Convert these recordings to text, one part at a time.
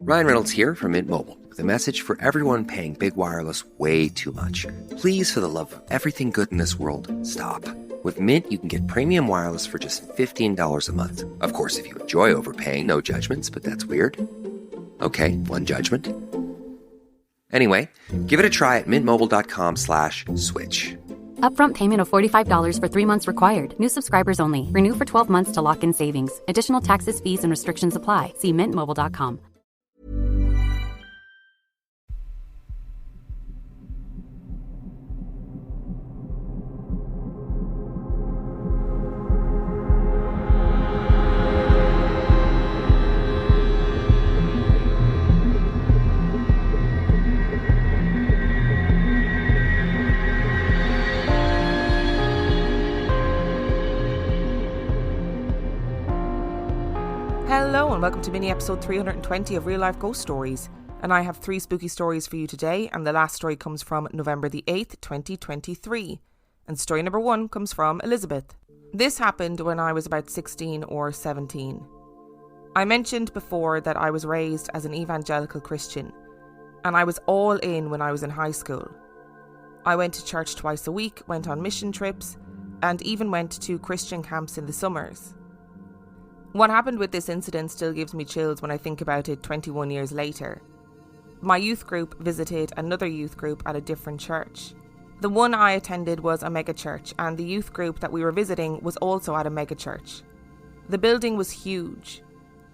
Ryan Reynolds here from Mint Mobile with a message for everyone paying big wireless way too much. Please, for the love of everything good in this world, stop. With Mint, you can get premium wireless for just $15 a month. Of course, if you enjoy overpaying, no judgments, but that's weird. Okay, one judgment. Anyway, give it a try at mintmobile.com/switch. Upfront payment of $45 for 3 months required. New subscribers only. Renew for 12 months to lock in savings. Additional taxes, fees, and restrictions apply. See mintmobile.com. Hello and welcome to mini episode 320 of Real Life Ghost Stories. And I have 3 spooky stories for you today, and the last story comes from November the 8th, 2023. And story number 1 comes from Elizabeth. This happened when I was about 16 or 17. I mentioned before that I was raised as an evangelical Christian, and I was all in when I was in high school. I went to church twice a week, went on mission trips, and even went to Christian camps in the summers. What happened with this incident still gives me chills when I think about it 21 years later. My youth group visited another youth group at a different church. The one I attended was a megachurch, and the youth group that we were visiting was also at a megachurch. The building was huge,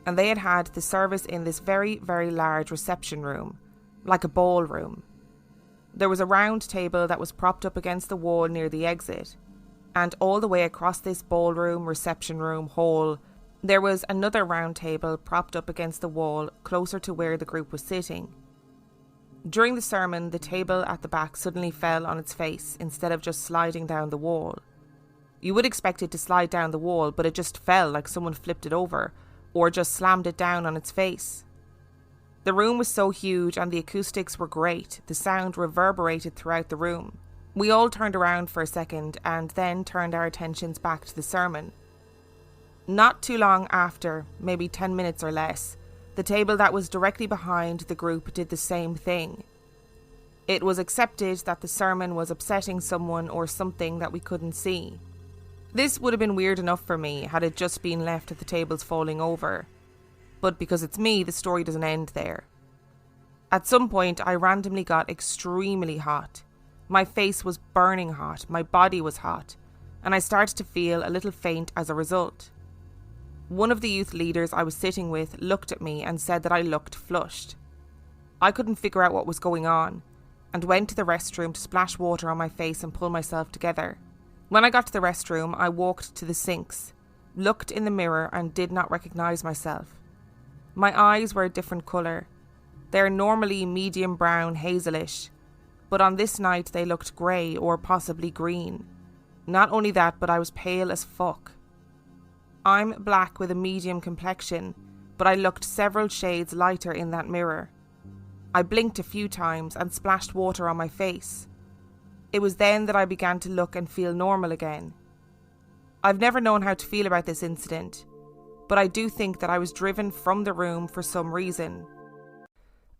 and they had had the service in this very, very large reception room, like a ballroom. There was a round table that was propped up against the wall near the exit, and all the way across this ballroom, reception room, hall, there was another round table propped up against the wall closer to where the group was sitting. During the sermon, the table at the back suddenly fell on its face instead of just sliding down the wall. You would expect it to slide down the wall, but it just fell like someone flipped it over or just slammed it down on its face. The room was so huge and the acoustics were great. The sound reverberated throughout the room. We all turned around for a second and then turned our attentions back to the sermon. Not too long after, maybe 10 minutes or less, the table that was directly behind the group did the same thing. It was accepted that the sermon was upsetting someone or something that we couldn't see. This would have been weird enough for me had it just been left at the tables falling over. But because it's me, the story doesn't end there. At some point, I randomly got extremely hot. My face was burning hot, my body was hot, and I started to feel a little faint as a result. One of the youth leaders I was sitting with looked at me and said that I looked flushed. I couldn't figure out what was going on and went to the restroom to splash water on my face and pull myself together. When I got to the restroom, I walked to the sinks, looked in the mirror and did not recognise myself. My eyes were a different colour. They're normally medium brown, hazelish, but on this night they looked grey or possibly green. Not only that, but I was pale as fuck. I'm black with a medium complexion, but I looked several shades lighter in that mirror. I blinked a few times and splashed water on my face. It was then that I began to look and feel normal again. I've never known how to feel about this incident, but I do think that I was driven from the room for some reason.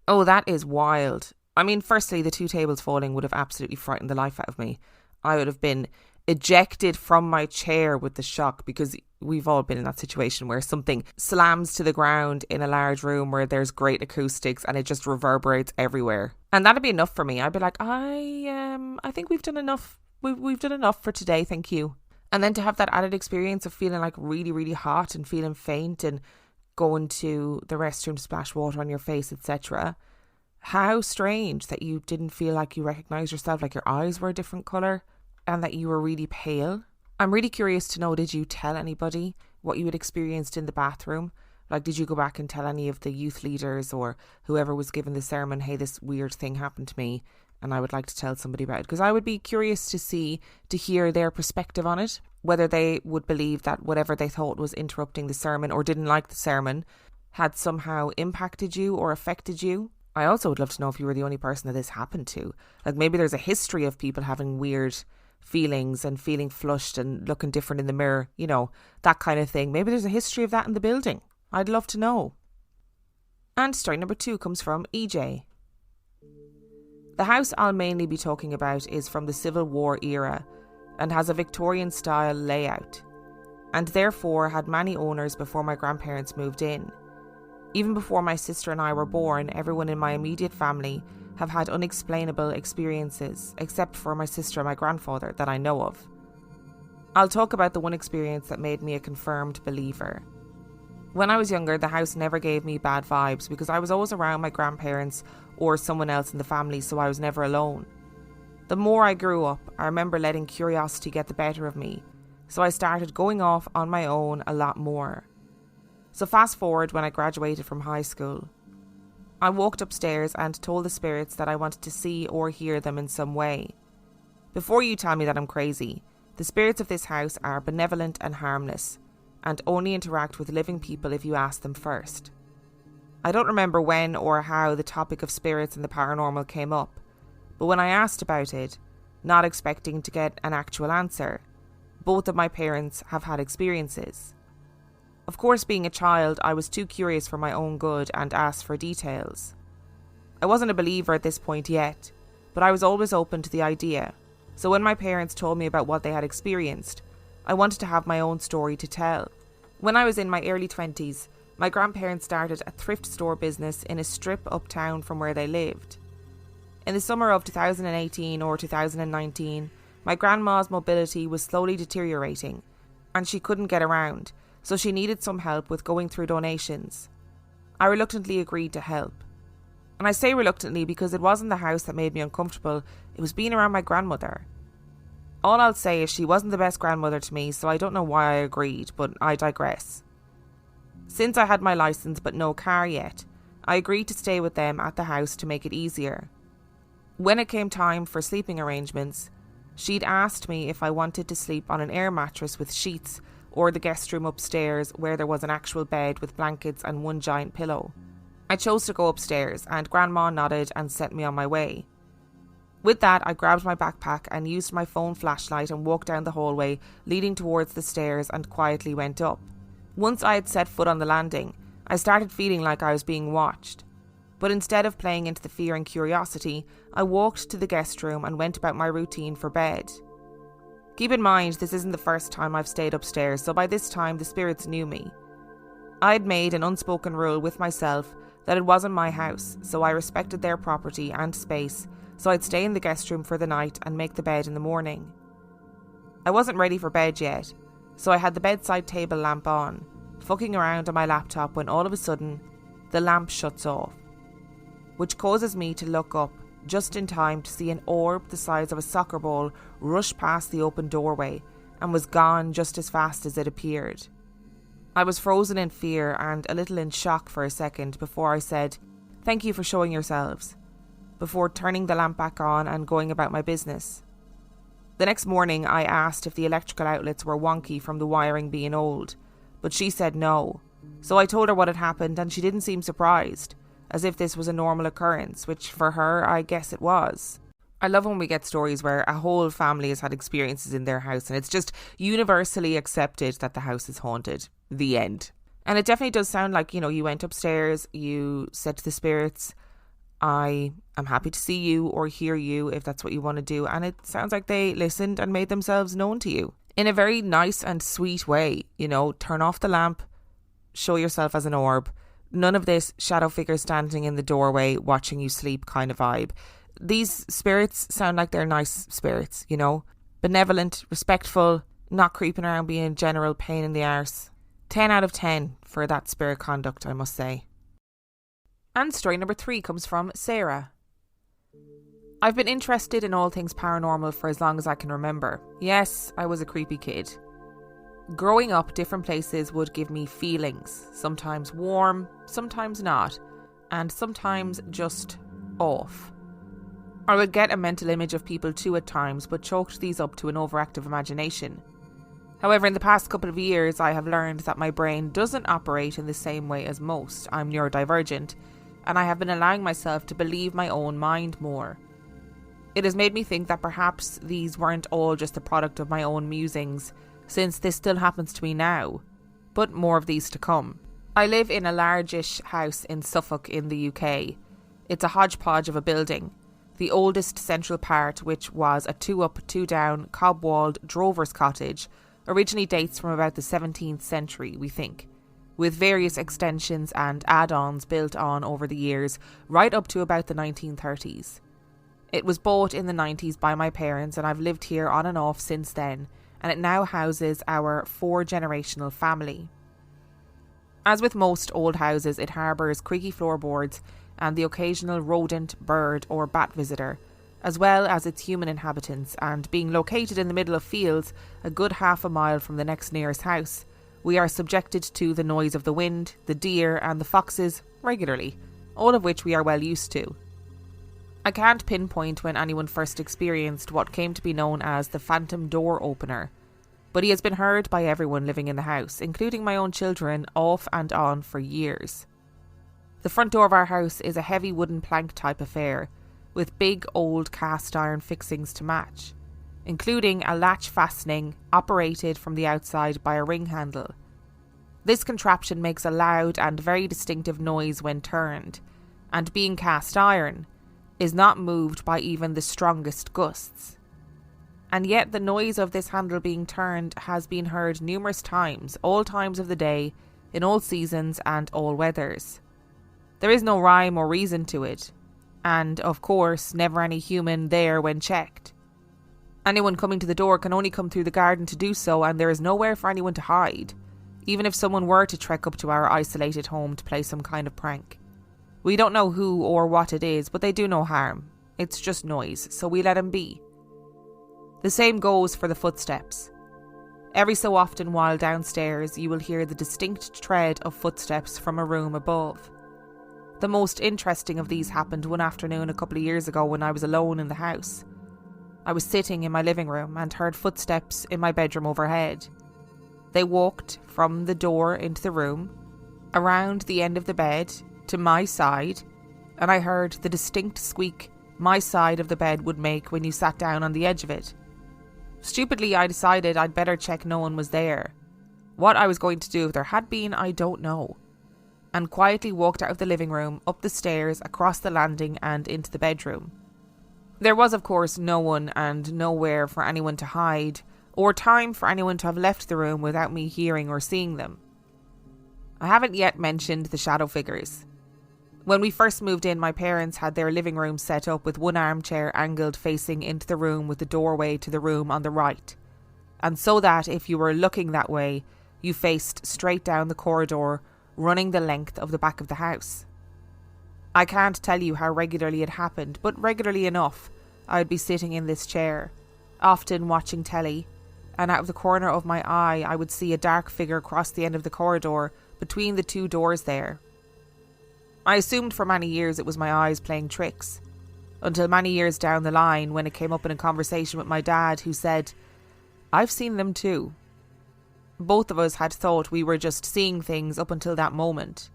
Oh, that is wild. I mean, firstly, the 2 tables falling would have absolutely frightened the life out of me. I would have been ejected from my chair with the shock, because we've all been in that situation where something slams to the ground in a large room where there's great acoustics and it just reverberates everywhere. And that'd be enough for me. I'd be like, I think we've done enough. We've done enough for today, thank you. And then to have that added experience of feeling like really, really hot and feeling faint and going to the restroom to splash water on your face, etc. How strange that you didn't feel like you recognised yourself, like your eyes were a different colour and that you were really pale. I'm really curious to know, did you tell anybody what you had experienced in the bathroom? Like, did you go back and tell any of the youth leaders or whoever was giving the sermon, hey, this weird thing happened to me and I would like to tell somebody about it? Because I would be curious to hear their perspective on it, whether they would believe that whatever they thought was interrupting the sermon or didn't like the sermon had somehow impacted you or affected you. I also would love to know if you were the only person that this happened to. Like, maybe there's a history of people having weird feelings and feeling flushed and looking different in the mirror, you know, that kind of thing. Maybe there's a history of that in the building. I'd love to know. And story number 2 comes from E.J. The house I'll mainly be talking about is from the Civil War era and has a Victorian style layout, and therefore had many owners before my grandparents moved in. Even before my sister and I were born, everyone in my immediate family have had unexplainable experiences, except for my sister and my grandfather that I know of. I'll talk about the one experience that made me a confirmed believer. When I was younger, the house never gave me bad vibes because I was always around my grandparents or someone else in the family, so I was never alone. The more I grew up, I remember letting curiosity get the better of me, so I started going off on my own a lot more. So fast forward when I graduated from high school. I walked upstairs and told the spirits that I wanted to see or hear them in some way. Before you tell me that I'm crazy, the spirits of this house are benevolent and harmless, and only interact with living people if you ask them first. I don't remember when or how the topic of spirits and the paranormal came up, but when I asked about it, not expecting to get an actual answer, both of my parents have had experiences. Of course, being a child, I was too curious for my own good and asked for details. I wasn't a believer at this point yet, but I was always open to the idea, so when my parents told me about what they had experienced, I wanted to have my own story to tell. When I was in my early 20s, my grandparents started a thrift store business in a strip uptown from where they lived. In the summer of 2018 or 2019, my grandma's mobility was slowly deteriorating and she couldn't get around, so she needed some help with going through donations. I reluctantly agreed to help. And I say reluctantly because it wasn't the house that made me uncomfortable, it was being around my grandmother. All I'll say is she wasn't the best grandmother to me, so I don't know why I agreed, but I digress. Since I had my licence but no car yet, I agreed to stay with them at the house to make it easier. When it came time for sleeping arrangements, she'd asked me if I wanted to sleep on an air mattress with sheets or the guest room upstairs where there was an actual bed with blankets and one giant pillow. I chose to go upstairs and Grandma nodded and sent me on my way. With that, I grabbed my backpack and used my phone flashlight and walked down the hallway leading towards the stairs and quietly went up. Once I had set foot on the landing, I started feeling like I was being watched. But instead of playing into the fear and curiosity, I walked to the guest room and went about my routine for bed. Keep in mind, this isn't the first time I've stayed upstairs, so by this time the spirits knew me. I had made an unspoken rule with myself that it wasn't my house, so I respected their property and space, so I'd stay in the guest room for the night and make the bed in the morning. I wasn't ready for bed yet, so I had the bedside table lamp on, fucking around on my laptop when all of a sudden, the lamp shuts off, which causes me to look up just in time to see an orb the size of a soccer ball rush past the open doorway and was gone just as fast as it appeared. I was frozen in fear and a little in shock for a second before I said, "Thank you for showing yourselves," before turning the lamp back on and going about my business. The next morning I asked if the electrical outlets were wonky from the wiring being old, but she said no. So I told her what had happened and she didn't seem surprised, as if this was a normal occurrence, which for her I guess it was. I love when we get stories where a whole family has had experiences in their house and it's just universally accepted that the house is haunted. The end. And it definitely does sound like, you went upstairs, you said to the spirits, "I am happy to see you or hear you if that's what you want to do," and it sounds like they listened and made themselves known to you in a very nice and sweet way. Turn off the lamp, show yourself as an orb. None of this shadow figure standing in the doorway watching you sleep kind of vibe. These spirits sound like they're nice spirits, benevolent, respectful, not creeping around being a general pain in the arse. 10 out of 10 for that spirit conduct, I must say. And story number 3 comes from Sarah. I've been interested in all things paranormal for as long as I can remember. Yes, I was a creepy kid. Growing up, different places would give me feelings, sometimes warm, sometimes not, and sometimes just off. I would get a mental image of people too at times, but chalked these up to an overactive imagination. However, in the past couple of years, I have learned that my brain doesn't operate in the same way as most. I'm neurodivergent, and I have been allowing myself to believe my own mind more. It has made me think that perhaps these weren't all just the product of my own musings, since this still happens to me now, but more of these to come. I live in a largish house in Suffolk in the UK. It's a hodgepodge of a building. The oldest central part, which was a 2-up, 2-down, cob-walled drover's cottage, originally dates from about the 17th century, we think, with various extensions and add-ons built on over the years, right up to about the 1930s. It was bought in the 90s by my parents, and I've lived here on and off since then, and it now houses our 4-generational family. As with most old houses, it harbours creaky floorboards and the occasional rodent, bird or bat visitor, as well as its human inhabitants, and being located in the middle of fields a good half a mile from the next nearest house, we are subjected to the noise of the wind, the deer and the foxes regularly, all of which we are well used to. I can't pinpoint when anyone first experienced what came to be known as the phantom door opener, but he has been heard by everyone living in the house, including my own children, off and on for years. The front door of our house is a heavy wooden plank type affair, with big old cast iron fixings to match, including a latch fastening operated from the outside by a ring handle. This contraption makes a loud and very distinctive noise when turned, and being cast iron, is not moved by even the strongest gusts. And yet the noise of this handle being turned has been heard numerous times, all times of the day, in all seasons and all weathers. There is no rhyme or reason to it, and, of course, never any human there when checked. Anyone coming to the door can only come through the garden to do so, and there is nowhere for anyone to hide, even if someone were to trek up to our isolated home to play some kind of prank. We don't know who or what it is, but they do no harm. It's just noise, so we let them be. The same goes for the footsteps. Every so often while downstairs, you will hear the distinct tread of footsteps from a room above. The most interesting of these happened one afternoon a couple of years ago when I was alone in the house. I was sitting in my living room and heard footsteps in my bedroom overhead. They walked from the door into the room, around the end of the bed, to my side, and I heard the distinct squeak my side of the bed would make when you sat down on the edge of it. Stupidly, I decided I'd better check no one was there. What I was going to do if there had been, I don't know, and quietly walked out of the living room, up the stairs, across the landing and into the bedroom. There was, of course, no one and nowhere for anyone to hide, or time for anyone to have left the room without me hearing or seeing them. I haven't yet mentioned the shadow figures. When we first moved in, my parents had their living room set up with one armchair angled facing into the room with the doorway to the room on the right, and so that if you were looking that way, you faced straight down the corridor running the length of the back of the house. I can't tell you how regularly it happened, but regularly enough, I would be sitting in this chair, often watching telly, and out of the corner of my eye I would see a dark figure cross the end of the corridor between the two doors there. I assumed for many years it was my eyes playing tricks, until many years down the line when it came up in a conversation with my dad, who said, "I've seen them too." Both of us had thought we were just seeing things up until that moment.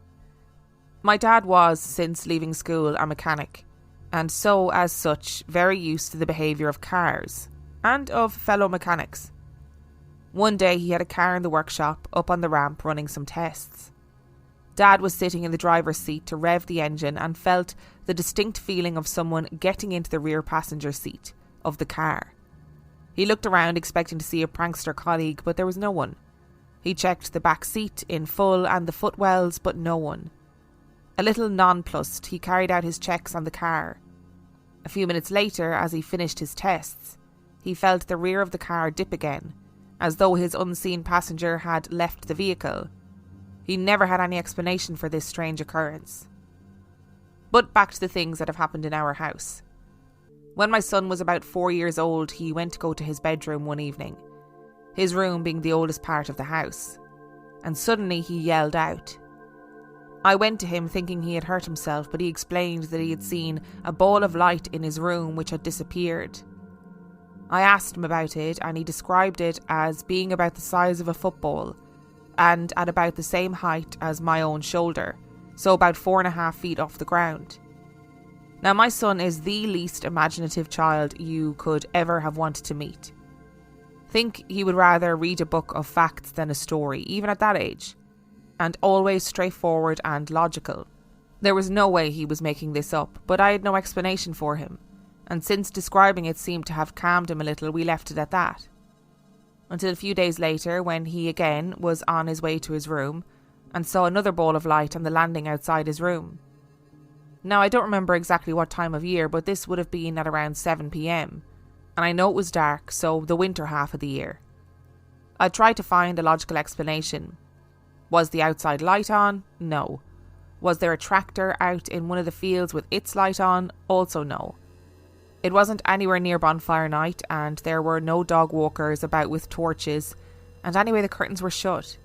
My dad was, since leaving school, a mechanic, and so, as such, very used to the behaviour of cars, and of fellow mechanics. One day he had a car in the workshop, up on the ramp, running some tests. Dad was sitting in the driver's seat to rev the engine and felt the distinct feeling of someone getting into the rear passenger seat of the car. He looked around expecting to see a prankster colleague, but there was no one. He checked the back seat in full and the footwells, but no one. A little nonplussed, he carried out his checks on the car. A few minutes later, as he finished his tests, he felt the rear of the car dip again, as though his unseen passenger had left the vehicle. He never had any explanation for this strange occurrence. But back to the things that have happened in our house. When my son was about 4 years old, he went to go to his bedroom one evening, his room being the oldest part of the house, and suddenly he yelled out. I went to him thinking he had hurt himself, but he explained that he had seen a ball of light in his room which had disappeared. I asked him about it, and he described it as being about the size of a football and at about the same height as my own shoulder, so about 4.5 feet off the ground. Now, my son is the least imaginative child you could ever have wanted to meet. Think he would rather read a book of facts than a story, even at that age. and always straightforward and logical. There was no way he was making this up, but I had no explanation for him, and since describing it seemed to have calmed him a little, we left it at that. Until a few days later, when he again was on his way to his room, and saw another ball of light on the landing outside his room. Now, I don't remember exactly what time of year, but this would have been at around 7 p.m, and I know it was dark, so the winter half of the year. I tried to find a logical explanation. Was the outside light on? No. Was there a tractor out in one of the fields with its light on? Also no. It wasn't anywhere near bonfire night, and there were no dog walkers about with torches, and anyway the curtains were shut.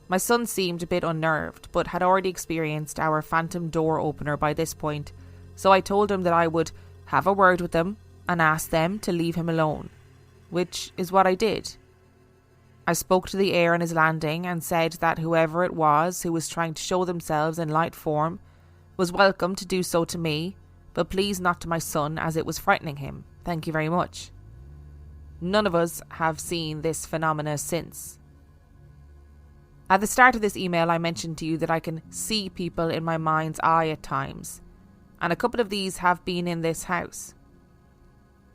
My son seemed a bit unnerved, but had already experienced our phantom door opener by this point, so I told him that I would have a word with them and ask them to leave him alone, which is what I did. I spoke to the air on his landing and said that whoever it was who was trying to show themselves in light form was welcome to do so to me, but please not to my son, as it was frightening him. Thank you very much. None of us have seen this phenomena since. At the start of this email, I mentioned to you that I can see people in my mind's eye at times, and a couple of these have been in this house.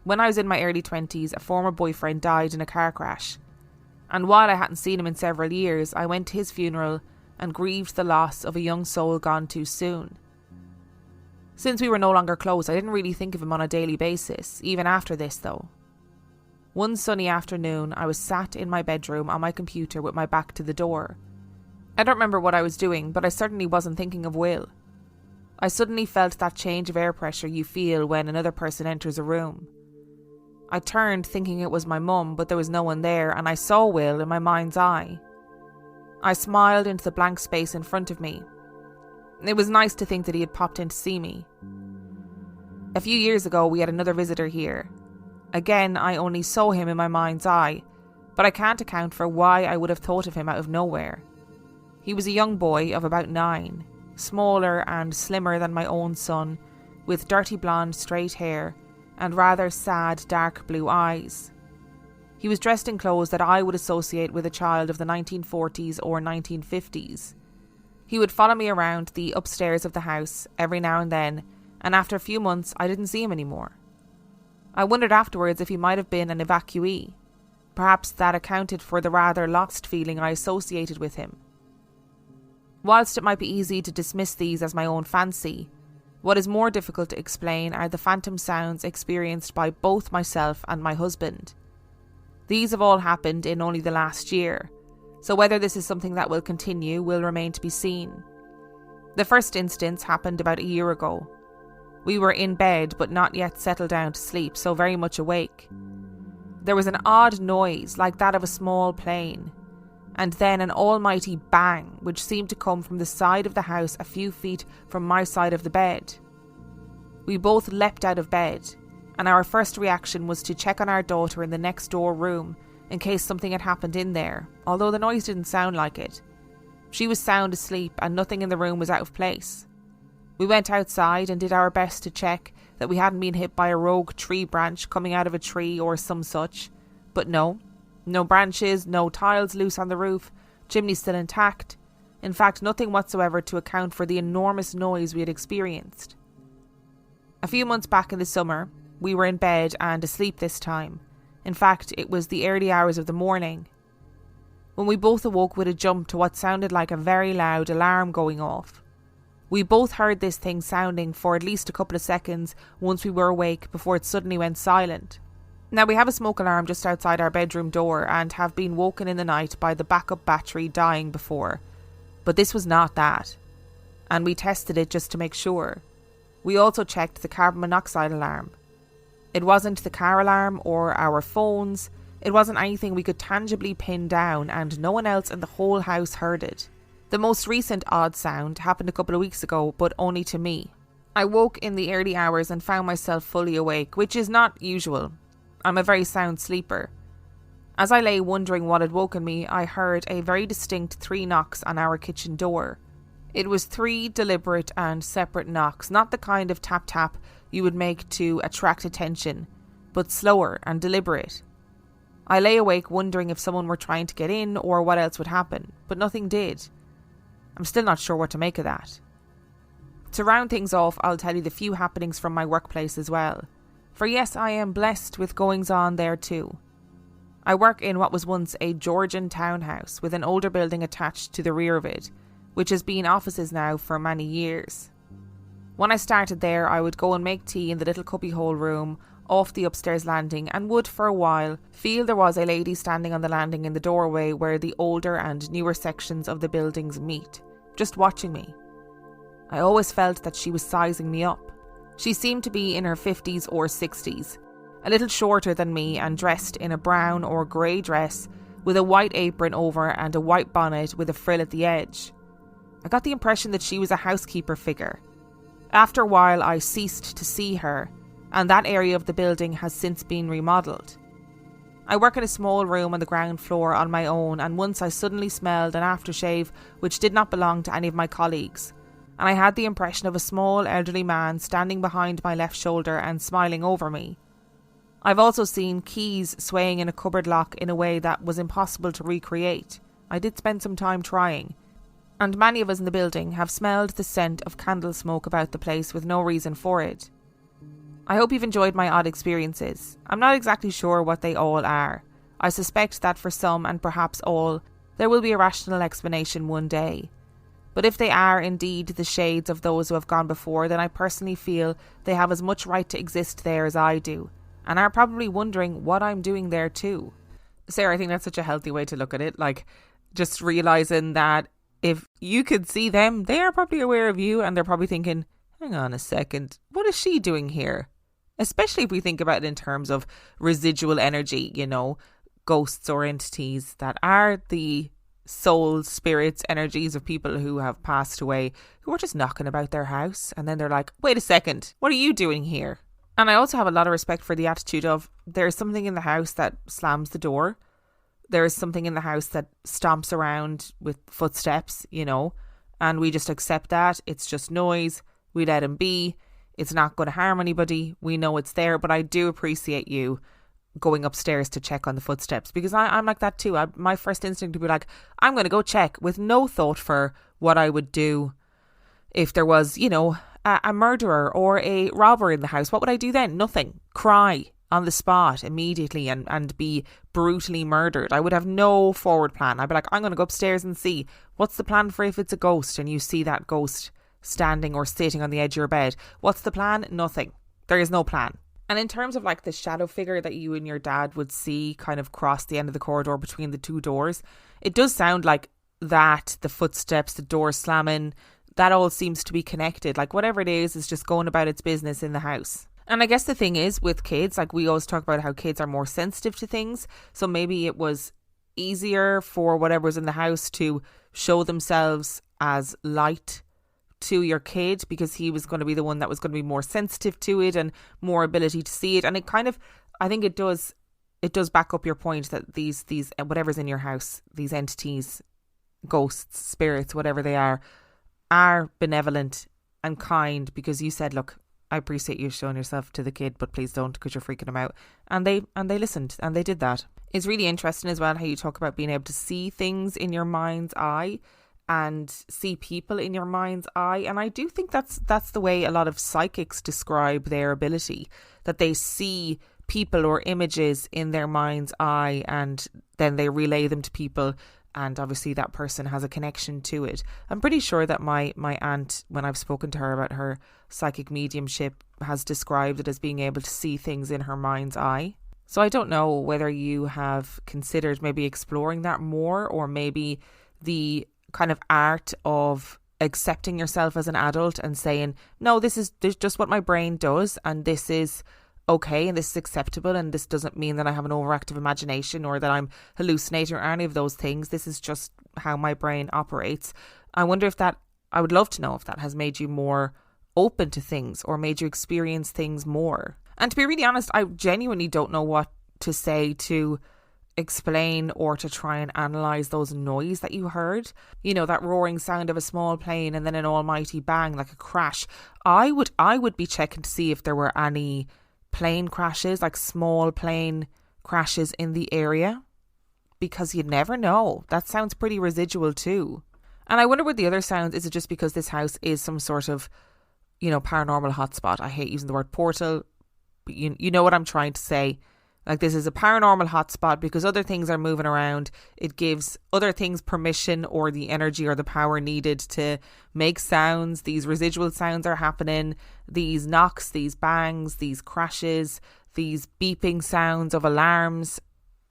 When I was in my early 20s, a former boyfriend died in a car crash, and while I hadn't seen him in several years, I went to his funeral and grieved the loss of a young soul gone too soon. Since we were no longer close, I didn't really think of him on a daily basis, even after this though. One sunny afternoon, I was sat in my bedroom on my computer with my back to the door. I don't remember what I was doing, but I certainly wasn't thinking of Will. I suddenly felt that change of air pressure you feel when another person enters a room. I turned thinking it was my mum, but there was no one there, and I saw Will in my mind's eye. I smiled into the blank space in front of me. It was nice to think that he had popped in to see me. A few years ago, we had another visitor here. Again, I only saw him in my mind's eye, but I can't account for why I would have thought of him out of nowhere. He was a young boy of about 9, smaller and slimmer than my own son, with dirty blonde straight hair and rather sad dark blue eyes. He was dressed in clothes that I would associate with a child of the 1940s or 1950s. He would follow me around the upstairs of the house every now and then, and after a few months I didn't see him anymore. I wondered afterwards if he might have been an evacuee. Perhaps that accounted for the rather lost feeling I associated with him. Whilst it might be easy to dismiss these as my own fancy, what is more difficult to explain are the phantom sounds experienced by both myself and my husband. These have all happened in only the last year, so whether this is something that will continue will remain to be seen. The first instance happened about a year ago. We were in bed but not yet settled down to sleep, so very much awake. There was an odd noise like that of a small plane, and then an almighty bang which seemed to come from the side of the house a few feet from my side of the bed. We both leapt out of bed, and our first reaction was to check on our daughter in the next door room in case something had happened in there, although the noise didn't sound like it. She was sound asleep and nothing in the room was out of place. We went outside and did our best to check that we hadn't been hit by a rogue tree branch coming out of a tree or some such, but no branches, no tiles loose on the roof, chimney still intact. In fact, nothing whatsoever to account for the enormous noise we had experienced. A few months back in the summer, we were in bed and asleep this time. In fact, it was the early hours of the morning, when we both awoke with a jump to what sounded like a very loud alarm going off. We both heard this thing sounding for at least a couple of seconds once we were awake before it suddenly went silent. Now, we have a smoke alarm just outside our bedroom door and have been woken in the night by the backup battery dying before, but this was not that, and we tested it just to make sure. We also checked the carbon monoxide alarm. It wasn't the car alarm or our phones. It wasn't anything we could tangibly pin down, and no one else in the whole house heard it. The most recent odd sound happened a couple of weeks ago, but only to me. I woke in the early hours and found myself fully awake, which is not usual. I'm a very sound sleeper. As I lay wondering what had woken me, I heard a very distinct 3 knocks on our kitchen door. It was 3 deliberate and separate knocks, not the kind of tap-tap you would make to attract attention, but slower and deliberate. I lay awake wondering if someone were trying to get in or what else would happen, but nothing did. I'm still not sure what to make of that. To round things off, I'll tell you the few happenings from my workplace as well. For yes, I am blessed with goings on there too. I work in what was once a Georgian townhouse with an older building attached to the rear of it, which has been offices now for many years. When I started there, I would go and make tea in the little cubbyhole room off the upstairs landing and would, for a while, feel there was a lady standing on the landing in the doorway where the older and newer sections of the buildings meet, just watching me. I always felt that she was sizing me up. She seemed to be in her 50s or 60s, a little shorter than me and dressed in a brown or grey dress with a white apron over and a white bonnet with a frill at the edge. I got the impression that she was a housekeeper figure. After a while, I ceased to see her, and that area of the building has since been remodelled. I work in a small room on the ground floor on my own, and once I suddenly smelled an aftershave which did not belong to any of my colleagues, and I had the impression of a small elderly man standing behind my left shoulder and smiling over me. I've also seen keys swaying in a cupboard lock in a way that was impossible to recreate. I did spend some time trying. And many of us in the building have smelled the scent of candle smoke about the place with no reason for it. I hope you've enjoyed my odd experiences. I'm not exactly sure what they all are. I suspect that for some, and perhaps all, there will be a rational explanation one day. But if they are indeed the shades of those who have gone before, then I personally feel they have as much right to exist there as I do, and are probably wondering what I'm doing there too. Sarah, I think that's such a healthy way to look at it. Like, just realising that if you could see them, they are probably aware of you, and they're probably thinking, hang on a second, what is she doing here? Especially if we think about it in terms of residual energy, you know, ghosts or entities that are the souls, spirits, energies of people who have passed away, who are just knocking about their house, and then they're like, wait a second, what are you doing here? And I also have a lot of respect for the attitude of, there's something in the house that slams the door. There is something in the house that stomps around with footsteps, you know, and we just accept that. It's just noise. We let him be. It's not going to harm anybody. We know it's there, but I do appreciate you going upstairs to check on the footsteps, because I'm like that too. My first instinct would be like, I'm going to go check, with no thought for what I would do if there was, you know, a murderer or a robber in the house. What would I do then? Nothing. Cry on the spot immediately and be brutally murdered. I would have no forward plan. I'd be like, I'm going to go upstairs and see what's the plan for if it's a ghost and you see that ghost standing or sitting on the edge of your bed. What's the plan? Nothing. There is no plan. And in terms of like the shadow figure that you and your dad would see kind of cross the end of the corridor between the two doors, it does sound like that, the footsteps, the door slamming, that all seems to be connected. Like whatever it is just going about its business in the house. And I guess the thing is with kids, like we always talk about how kids are more sensitive to things. So maybe it was easier for whatever's in the house to show themselves as light to your kid, because he was going to be the one that was going to be more sensitive to it and more ability to see it. And it kind of, I think it does back up your point that these whatever's in your house, these entities, ghosts, spirits, whatever they are benevolent and kind, because you said, look, I appreciate you showing yourself to the kid, but please don't, because you're freaking him out. And they listened, and they did that. It's really interesting as well how you talk about being able to see things in your mind's eye and see people in your mind's eye. And I do think that's the way a lot of psychics describe their ability, that they see people or images in their mind's eye and then they relay them to people, and obviously that person has a connection to it. I'm pretty sure that my aunt, when I've spoken to her about her psychic mediumship, has described it as being able to see things in her mind's eye. So I don't know whether you have considered maybe exploring that more, or maybe the kind of art of accepting yourself as an adult and saying, no, this is just what my brain does, and this is okay, and this is acceptable, and this doesn't mean that I have an overactive imagination or that I'm hallucinating or any of those things. This is just how my brain operates. I wonder if that, I would love to know if that has made you more open to things or made you experience things more. And to be really honest, I genuinely don't know what to say to explain or to try and analyse those noise that you heard. You know, that roaring sound of a small plane and then an almighty bang, like a crash. I would be checking to see if there were any plane crashes, like small plane crashes in the area, because you'd never know. That sounds pretty residual too. And I wonder with the other sounds, is it just because this house is some sort of, paranormal hotspot? I hate using the word portal, but you know what I'm trying to say. Like, this is a paranormal hotspot because other things are moving around. It gives other things permission or the energy or the power needed to make sounds. These residual sounds are happening. These knocks, these bangs, these crashes, these beeping sounds of alarms.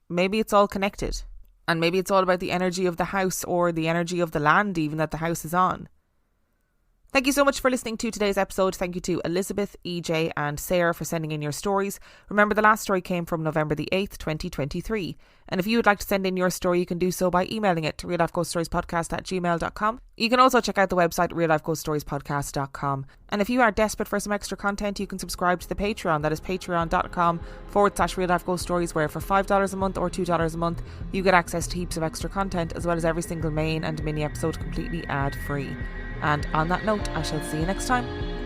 Maybe it's all connected. And maybe it's all about the energy of the house or the energy of the land even that the house is on. Thank you so much for listening to today's episode. Thank you to Elizabeth, E.J and Sarah for sending in your stories. Remember, the last story came from November the 8th, 2023. And if you would like to send in your story, you can do so by emailing it to reallifeghoststoriespodcast@gmail.com. You can also check out the website reallifeghoststoriespodcast.com. And if you are desperate for some extra content, you can subscribe to the Patreon. That is patreon.com/reallifeghoststories, where for $5 a month or $2 a month, you get access to heaps of extra content, as well as every single main and mini episode completely ad-free. And on that note, I shall see you next time.